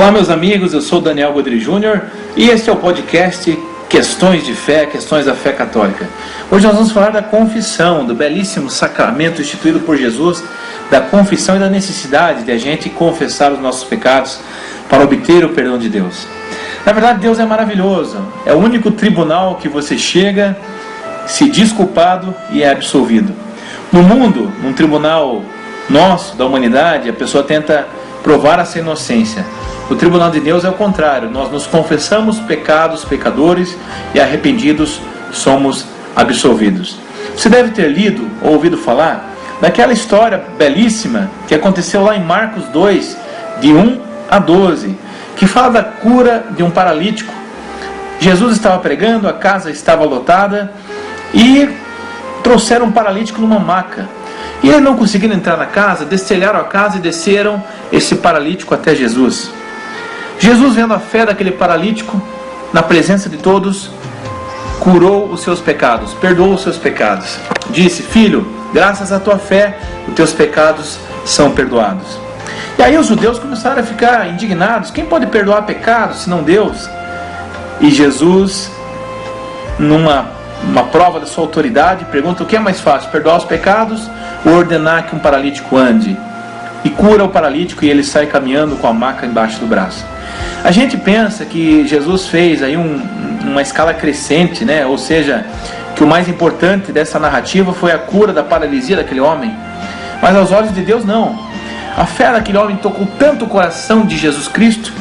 Olá meus amigos, eu sou Daniel Godri Júnior e este é o podcast Questões de Fé, Questões da Fé Católica. Hoje nós vamos falar da confissão, do belíssimo sacramento instituído por Jesus, da confissão e da necessidade de a gente confessar os nossos pecados para obter o perdão de Deus. Na verdade, Deus é maravilhoso, é o único tribunal que você chega, se diz culpado e é absolvido. No mundo, num tribunal nosso, da humanidade, a pessoa tenta provar a sua inocência. O tribunal de Deus é o contrário, nós nos confessamos pecados, pecadores e arrependidos somos absolvidos. Você deve ter lido ou ouvido falar daquela história belíssima que aconteceu lá em Marcos 2, de 1 a 12, que fala da cura de um paralítico. Jesus estava pregando, a casa estava lotada e trouxeram um paralítico numa maca. E ele não conseguindo entrar na casa, destelharam a casa e desceram esse paralítico até Jesus. Jesus, vendo a fé daquele paralítico, na presença de todos, curou os seus pecados, perdoou os seus pecados. Disse: filho, graças à tua fé, os teus pecados são perdoados. E aí os judeus começaram a ficar indignados. Quem pode perdoar pecados senão Deus? E Jesus, numa prova da sua autoridade, pergunta: o que é mais fácil, perdoar os pecados ou ordenar que um paralítico ande? E cura o paralítico e ele sai caminhando com a maca embaixo do braço. A gente pensa que Jesus fez aí uma escala crescente, né? Ou seja, que o mais importante dessa narrativa foi a cura da paralisia daquele homem. Mas aos olhos de Deus não. A fé daquele homem tocou tanto o coração de Jesus Cristo,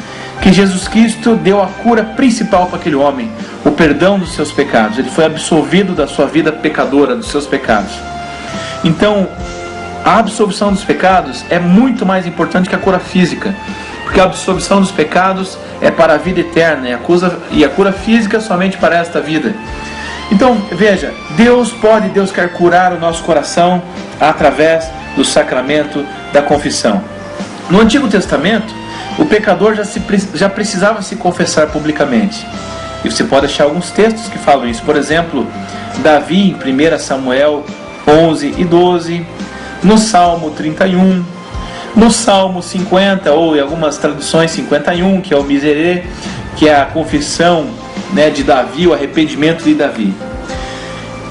que Jesus Cristo deu a cura principal para aquele homem, o perdão dos seus pecados. Ele foi absolvido da sua vida pecadora, dos seus pecados. Então, a absolvição dos pecados é muito mais importante que a cura física, porque a absolvição dos pecados é para a vida eterna e a cura física somente para esta vida. Então, veja, Deus quer curar o nosso coração através do sacramento da confissão. No Antigo Testamento, o pecador já precisava se confessar publicamente. E você pode achar alguns textos que falam isso. Por exemplo, Davi em 1 Samuel 11 e 12, no Salmo 31, no Salmo 50, ou em algumas traduções 51, que é o Miserê, que é a confissão, né, de Davi, o arrependimento de Davi.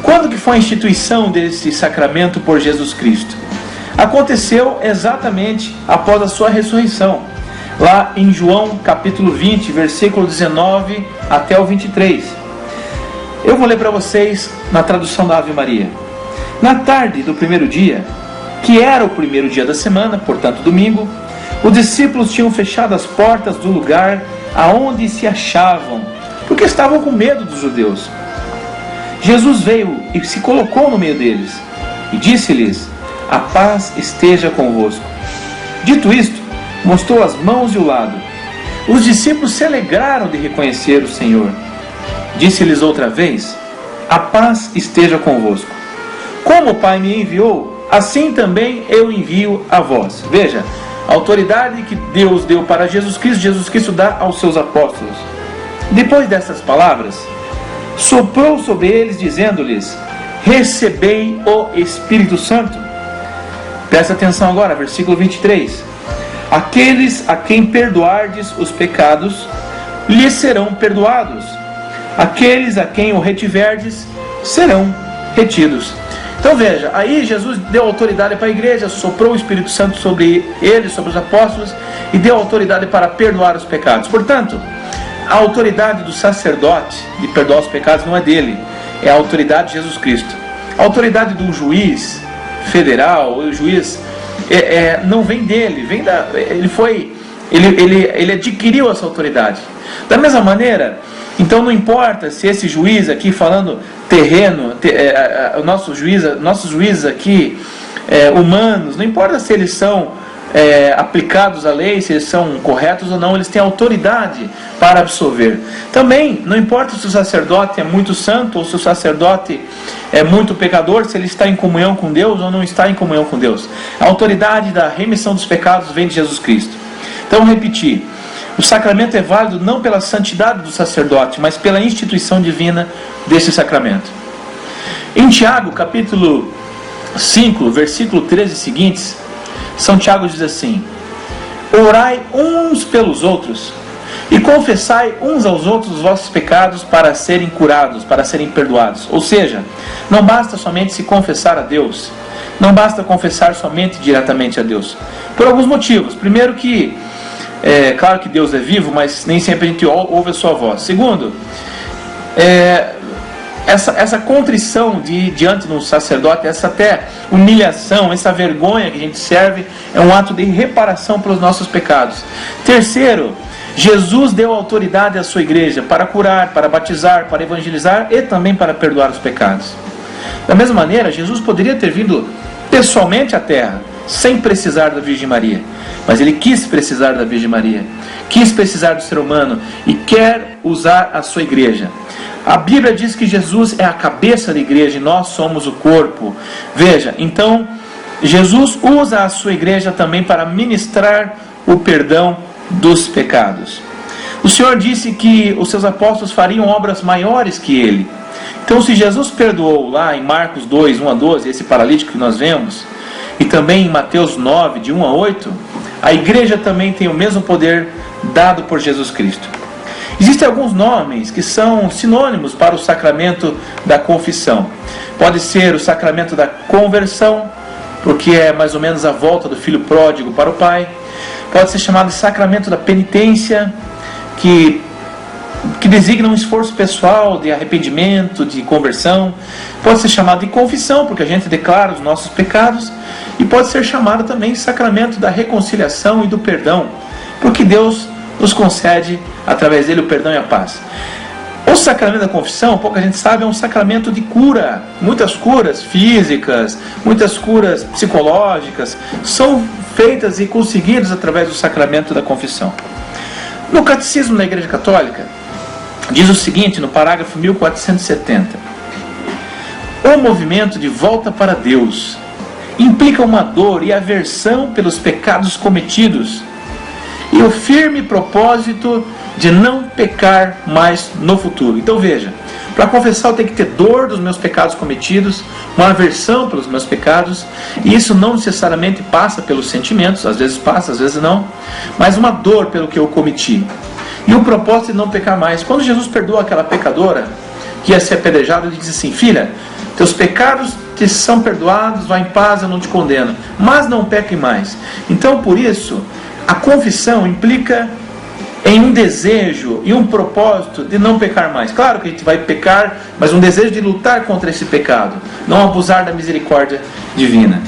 Quando que foi a instituição desse sacramento por Jesus Cristo? Aconteceu exatamente após a sua ressurreição, lá em João capítulo 20, versículo 19 até o 23. Eu vou ler para vocês na tradução da Ave Maria. Na tarde do primeiro dia, que era o primeiro dia da semana, portanto domingo, os discípulos tinham fechado as portas do lugar aonde se achavam, porque estavam com medo dos judeus. Jesus veio e se colocou no meio deles e disse-lhes: a paz esteja convosco. Dito isto, mostrou as mãos e o lado. Os discípulos se alegraram de reconhecer o Senhor. Disse-lhes outra vez: a paz esteja convosco. Como o Pai me enviou, assim também eu envio a vós. Veja, a autoridade que Deus deu para Jesus Cristo dá aos seus apóstolos. Depois dessas palavras, soprou sobre eles, dizendo-lhes: recebei o Espírito Santo. Presta atenção agora, versículo 23. Aqueles a quem perdoardes os pecados, lhes serão perdoados. Aqueles a quem o retiverdes, serão retidos. Então veja, aí Jesus deu autoridade para a igreja, soprou o Espírito Santo sobre eles, sobre os apóstolos, e deu autoridade para perdoar os pecados. Portanto, a autoridade do sacerdote de perdoar os pecados não é dele, é a autoridade de Jesus Cristo. A autoridade do juiz federal, o juiz não vem dele, ele adquiriu essa autoridade. Da mesma maneira, então não importa se esse juiz aqui, falando terreno, nossos juízes aqui, humanos, não importa se eles são aplicados à lei, se eles são corretos ou não, eles têm autoridade para absolver. Também não importa se o sacerdote é muito santo ou se o sacerdote é muito pecador, se ele está em comunhão com Deus ou não está em comunhão com Deus. A autoridade da remissão dos pecados vem de Jesus Cristo. Então, vou repetir: o sacramento é válido não pela santidade do sacerdote, mas pela instituição divina desse sacramento. Em Tiago, capítulo 5, versículo 13 e seguintes, São Tiago diz assim: Orai uns pelos outros e confessai uns aos outros os vossos pecados para serem curados, para serem perdoados. Ou seja, não basta somente se confessar a Deus, não basta confessar somente diretamente a Deus, por alguns motivos. Primeiro que, claro que Deus é vivo, mas nem sempre a gente ouve a sua voz. Segundo, essa contrição diante de um sacerdote, essa até humilhação, essa vergonha que a gente serve, é um ato de reparação pelos nossos pecados. Terceiro, Jesus deu autoridade à sua igreja para curar, para batizar, para evangelizar e também para perdoar os pecados. Da mesma maneira, Jesus poderia ter vindo pessoalmente à terra, sem precisar da Virgem Maria, mas ele quis precisar da Virgem Maria, quis precisar do ser humano e quer usar a sua igreja. A Bíblia diz que Jesus é a cabeça da igreja e nós somos o corpo. Veja, então Jesus usa a sua igreja também para ministrar o perdão dos pecados. O Senhor disse que os seus apóstolos fariam obras maiores que ele. Então, se Jesus perdoou lá em Marcos 2, 1 a 12, esse paralítico que nós vemos, e também em Mateus 9, de 1 a 8, a igreja também tem o mesmo poder dado por Jesus Cristo. Existem alguns nomes que são sinônimos para o sacramento da confissão. Pode ser o sacramento da conversão, porque é mais ou menos a volta do filho pródigo para o pai. Pode ser chamado de sacramento da penitência, que designa um esforço pessoal de arrependimento, de conversão. Pode ser chamado de confissão, porque a gente declara os nossos pecados. E pode ser chamado também de sacramento da reconciliação e do perdão, porque Deus nos concede, através dele, o perdão e a paz. O sacramento da confissão, pouca gente sabe, é um sacramento de cura. Muitas curas físicas, muitas curas psicológicas são feitas e conseguidas através do sacramento da confissão. No Catecismo da Igreja Católica, diz o seguinte, no parágrafo 1470: o movimento de volta para Deus implica uma dor e aversão pelos pecados cometidos e o firme propósito de não pecar mais no futuro. Então veja, para confessar eu tenho que ter dor dos meus pecados cometidos, uma aversão pelos meus pecados, e isso não necessariamente passa pelos sentimentos, às vezes passa, às vezes não, mas uma dor pelo que eu cometi. E o propósito de não pecar mais. Quando Jesus perdoa aquela pecadora que ia ser apedrejada, ele diz assim: filha, teus pecados te são perdoados, vá em paz, eu não te condeno, mas não peque mais. Então, por isso, a confissão implica em um desejo e um propósito de não pecar mais. Claro que a gente vai pecar, mas um desejo de lutar contra esse pecado, não abusar da misericórdia divina.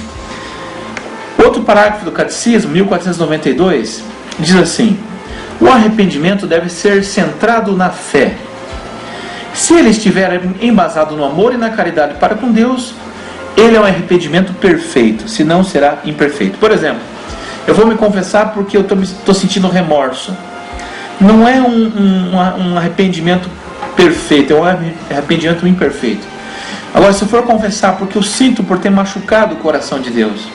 Outro parágrafo do Catecismo, 1492, diz assim: o arrependimento deve ser centrado na fé. Se ele estiver embasado no amor e na caridade para com Deus, ele é um arrependimento perfeito, senão será imperfeito. Por exemplo, eu vou me confessar porque eu estou sentindo remorso. Não é um arrependimento perfeito, é um arrependimento imperfeito. Agora, se eu for confessar porque eu sinto por ter machucado o coração de Deus,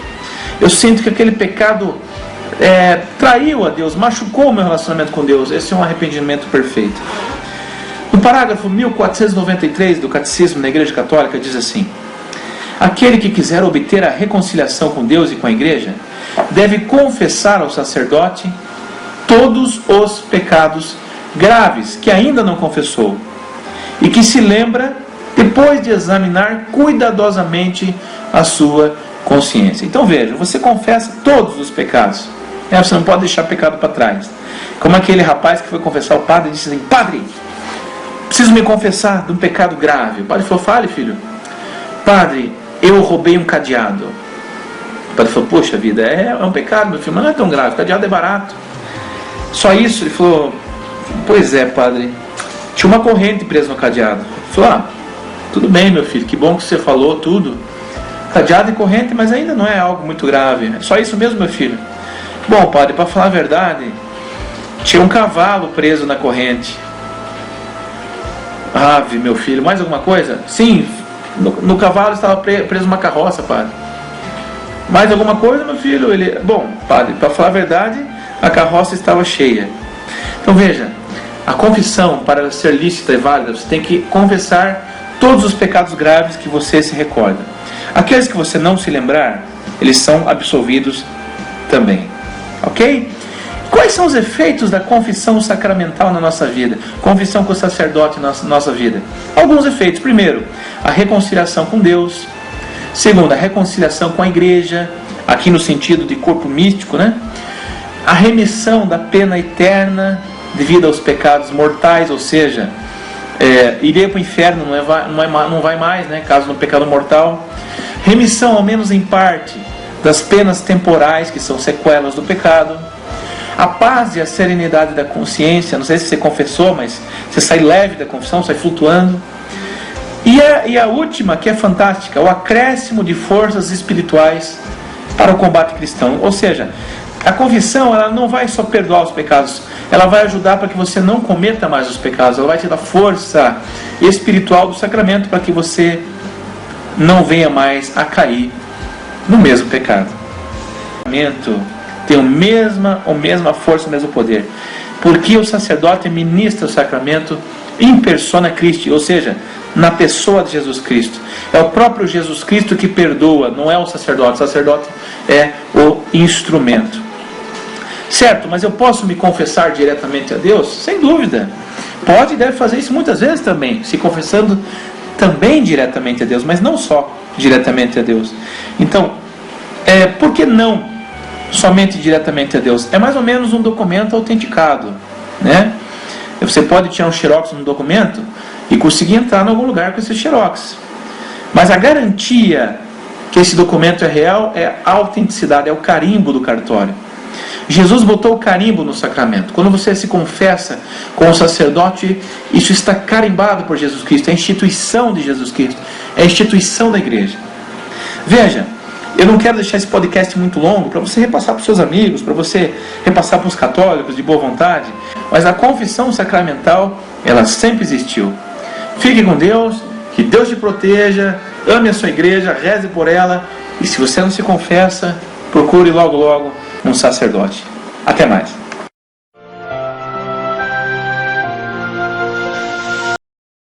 eu sinto que aquele pecado traiu a Deus, machucou o meu relacionamento com Deus, esse é um arrependimento perfeito. No parágrafo 1493 do Catecismo da Igreja Católica diz assim: aquele que quiser obter a reconciliação com Deus e com a Igreja deve confessar ao sacerdote todos os pecados graves que ainda não confessou e que se lembra depois de examinar cuidadosamente a sua consciência. Então veja, você confessa todos os pecados, você não pode deixar pecado para trás. Como aquele rapaz que foi confessar ao padre e disse assim: padre, preciso me confessar de um pecado grave. O padre falou: fale, filho. Padre, eu roubei um cadeado. O padre falou: poxa vida, é um pecado, meu filho, mas não é tão grave, o cadeado é barato. Só isso? Ele falou: pois é, padre, tinha uma corrente presa no cadeado. Ele falou: tudo bem, meu filho, que bom que você falou tudo. Cadeado e corrente, mas ainda não é algo muito grave. É só isso mesmo, meu filho? Bom, padre, para falar a verdade, tinha um cavalo preso na corrente. Ave, meu filho, mais alguma coisa? Sim, no cavalo estava preso uma carroça, padre. Mais alguma coisa, meu filho? Bom, padre, para falar a verdade, a carroça estava cheia. Então veja, a confissão, para ser lícita e válida, você tem que confessar todos os pecados graves que você se recorda. Aqueles que você não se lembrar, eles são absolvidos também. Ok? Quais são os efeitos da confissão sacramental na nossa vida? Confissão com o sacerdote na nossa vida. Alguns efeitos. Primeiro, a reconciliação com Deus. Segundo, a reconciliação com a igreja, aqui no sentido de corpo místico, né? A remissão da pena eterna devido aos pecados mortais, ou seja, iria para o inferno, não vai mais, né? Caso no pecado mortal. Remissão, ao menos em parte, das penas temporais, que são sequelas do pecado. A paz e a serenidade da consciência, não sei se você confessou, mas você sai leve da confissão, sai flutuando. E a última, que é fantástica, o acréscimo de forças espirituais para o combate cristão. Ou seja, a confissão, ela não vai só perdoar os pecados, ela vai ajudar para que você não cometa mais os pecados, ela vai te dar força espiritual do sacramento para que você não venha mais a cair no mesmo pecado. O sacramento tem a mesma força, o mesmo poder, porque o sacerdote ministra o sacramento in persona Christi, ou seja, na pessoa de Jesus Cristo. É o próprio Jesus Cristo que perdoa, não é o sacerdote é o instrumento. Certo, mas eu posso me confessar diretamente a Deus? Sem dúvida. Pode e deve fazer isso muitas vezes também, se confessando também diretamente a Deus, mas não só diretamente a Deus. Então, por que não somente diretamente a Deus? É mais ou menos um documento autenticado, né? Você pode tirar um xerox no documento e conseguir entrar em algum lugar com esse xerox. Mas a garantia que esse documento é real é a autenticidade, é o carimbo do cartório. Jesus botou o carimbo no sacramento. Quando você se confessa com o sacerdote, isso está carimbado por Jesus Cristo. É a instituição de Jesus Cristo. É a instituição da igreja. Veja, eu não quero deixar esse podcast muito longo para você repassar para os seus amigos, para você repassar para os católicos de boa vontade, mas a confissão sacramental, ela sempre existiu. Fique com Deus, que Deus te proteja, ame a sua igreja, reze por ela, e se você não se confessa, procure logo um sacerdote. Até mais.